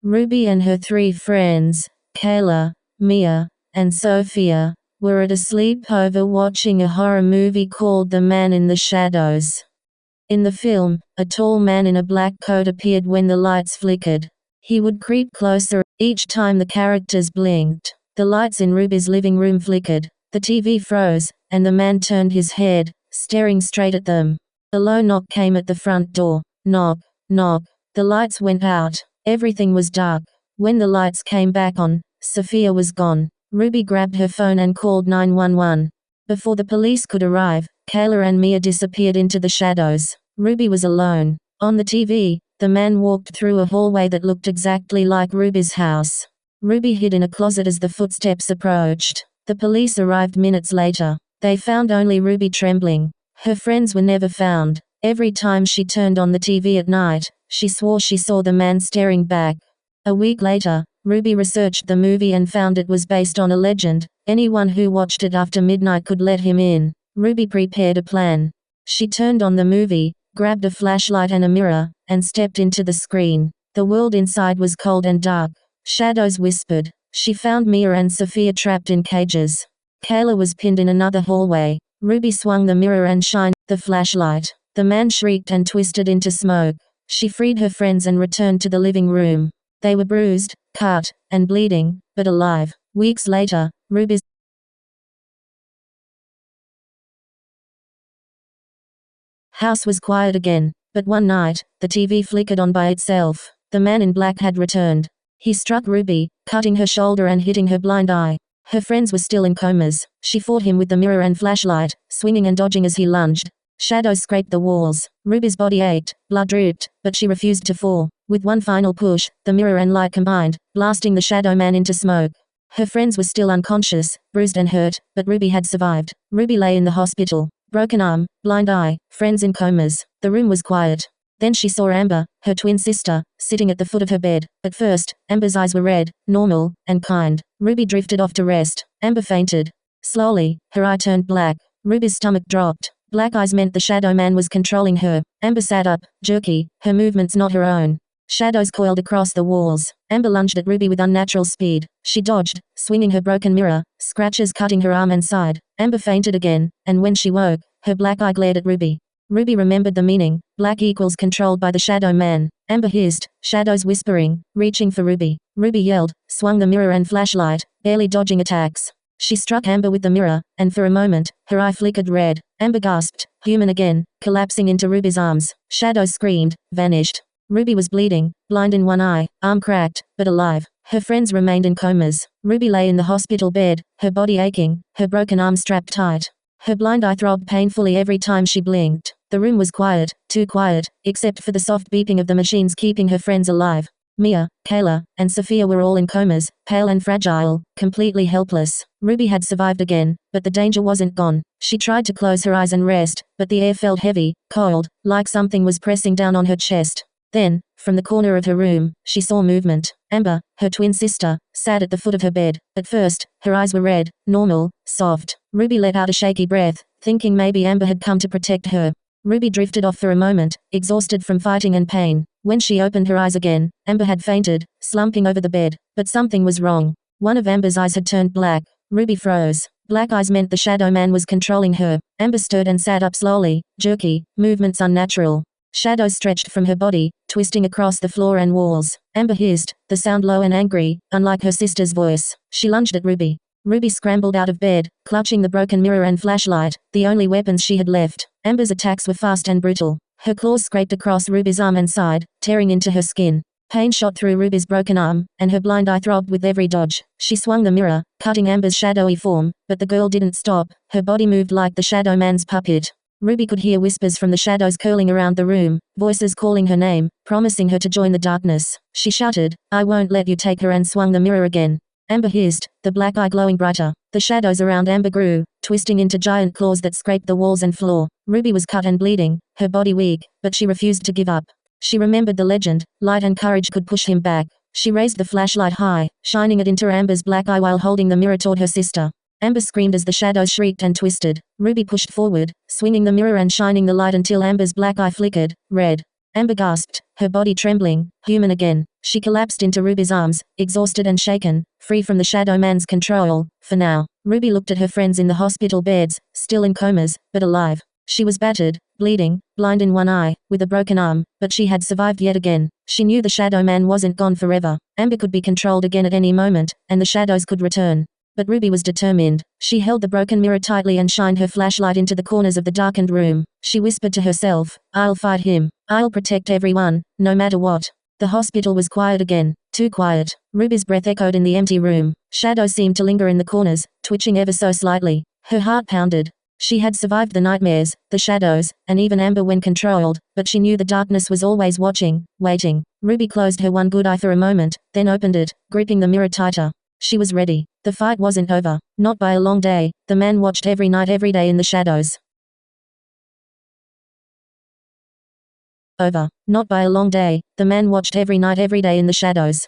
Ruby and her three friends, Kayla, Mia, and Sophia, were at a sleepover watching a horror movie called The Man in the Shadows. In the film, a tall man in a black coat appeared when the lights flickered. He would creep closer each time the characters blinked. The lights in Ruby's living room flickered, the TV froze, and the man turned his head, staring straight at them. A low knock came at the front door. Knock, knock. The lights went out. Everything was dark. When the lights came back on, Sophia was gone. Ruby grabbed her phone and called 911. Before the police could arrive, Kayla and Mia disappeared into the shadows. Ruby was alone. On the TV, the man walked through a hallway that looked exactly like Ruby's house. Ruby hid in a closet as the footsteps approached. The police arrived minutes later. They found only Ruby trembling. Her friends were never found. Every time she turned on the TV at night, she swore she saw the man staring back. A week later, Ruby researched the movie and found it was based on a legend. Anyone who watched it after midnight could let him in. Ruby prepared a plan. She turned on the movie, grabbed a flashlight and a mirror, and stepped into the screen. The world inside was cold and dark. Shadows whispered. She found Mia and Sophia trapped in cages. Kayla was pinned in another hallway. Ruby swung the mirror and shined the flashlight. The man shrieked and twisted into smoke. She freed her friends and returned to the living room. They were bruised, cut, and bleeding, but alive. Weeks later, Ruby's house was quiet again, but one night, the TV flickered on by itself. The man in black had returned. He struck Ruby, cutting her shoulder and hitting her blind eye. Her friends were still in comas. She fought him with the mirror and flashlight, swinging and dodging as he lunged. Shadows scraped the walls. Ruby's body ached, blood dripped, but she refused to fall. With one final push, the mirror and light combined, blasting the shadow man into smoke. Her friends were still unconscious, bruised and hurt, but Ruby had survived. Ruby lay in the hospital. Broken arm, blind eye, friends in comas. The room was quiet. Then she saw Amber, her twin sister, sitting at the foot of her bed. At first, Amber's eyes were red, normal, and kind. Ruby drifted off to rest. Amber fainted. Slowly, her eye turned black. Ruby's stomach dropped. Black eyes meant the shadow man was controlling her. Amber sat up, jerky, her movements not her own. Shadows coiled across the walls. Amber lunged at Ruby with unnatural speed. She dodged, swinging her broken mirror, scratches cutting her arm and side. Amber fainted again, and when she woke, her black eye glared at Ruby. Ruby remembered the meaning. Black equals controlled by the shadow man. Amber hissed, shadows whispering, reaching for Ruby. Ruby yelled, swung the mirror and flashlight, barely dodging attacks. She struck Amber with the mirror, and for a moment, her eye flickered red. Amber gasped, human again, collapsing into Ruby's arms. Shadows screamed, vanished. Ruby was bleeding, blind in one eye, arm cracked, but alive. Her friends remained in comas. Ruby lay in the hospital bed, her body aching, her broken arm strapped tight. Her blind eye throbbed painfully every time she blinked. The room was quiet, too quiet, except for the soft beeping of the machines keeping her friends alive. Mia, Kayla, and Sophia were all in comas, pale and fragile, completely helpless. Ruby had survived again, but the danger wasn't gone. She tried to close her eyes and rest, but the air felt heavy, cold, like something was pressing down on her chest. Then, from the corner of her room, she saw movement. Amber, her twin sister, sat at the foot of her bed. At first, her eyes were red, normal, soft. Ruby let out a shaky breath, thinking maybe Amber had come to protect her. Ruby drifted off for a moment, exhausted from fighting and pain. When she opened her eyes again, Amber had fainted, slumping over the bed. But something was wrong. One of Amber's eyes had turned black. Ruby froze. Black eyes meant the shadow man was controlling her. Amber stirred and sat up slowly, jerky, movements unnatural. Shadows stretched from her body, twisting across the floor and walls. Amber hissed, the sound low and angry, unlike her sister's voice. She lunged at Ruby. Ruby scrambled out of bed, clutching the broken mirror and flashlight, the only weapons she had left. Amber's attacks were fast and brutal. Her claws scraped across Ruby's arm and side, tearing into her skin. Pain shot through Ruby's broken arm, and her blind eye throbbed with every dodge. She swung the mirror, cutting Amber's shadowy form, but the girl didn't stop. Her body moved like the shadow man's puppet. Ruby could hear whispers from the shadows curling around the room, voices calling her name, promising her to join the darkness. She shouted, "I won't let you take her," and swung the mirror again. Amber hissed, the black eye glowing brighter. The shadows around Amber grew, twisting into giant claws that scraped the walls and floor. Ruby was cut and bleeding, her body weak, but she refused to give up. She remembered the legend, light and courage could push him back. She raised the flashlight high, shining it into Amber's black eye while holding the mirror toward her sister. Amber screamed as the shadows shrieked and twisted. Ruby pushed forward, swinging the mirror and shining the light until Amber's black eye flickered, red. Amber gasped, her body trembling. Human again. She collapsed into Ruby's arms, exhausted and shaken, free from the Shadow Man's control, for now. Ruby looked at her friends in the hospital beds, still in comas, but alive. She was battered, bleeding, blind in one eye, with a broken arm, but she had survived yet again. She knew the Shadow Man wasn't gone forever. Amber could be controlled again at any moment, and the shadows could return. But Ruby was determined. She held the broken mirror tightly and shined her flashlight into the corners of the darkened room. She whispered to herself, "I'll fight him. I'll protect everyone, no matter what." The hospital was quiet again. Too quiet. Ruby's breath echoed in the empty room. Shadows seemed to linger in the corners, twitching ever so slightly. Her heart pounded. She had survived the nightmares, the shadows, and even Amber when controlled, but she knew the darkness was always watching, waiting. Ruby closed her one good eye for a moment, then opened it, gripping the mirror tighter. She was ready. The fight wasn't over. Not by a long day. The man watched every night every day in the shadows. Over. Not by a long day. The man watched every night every day in the shadows.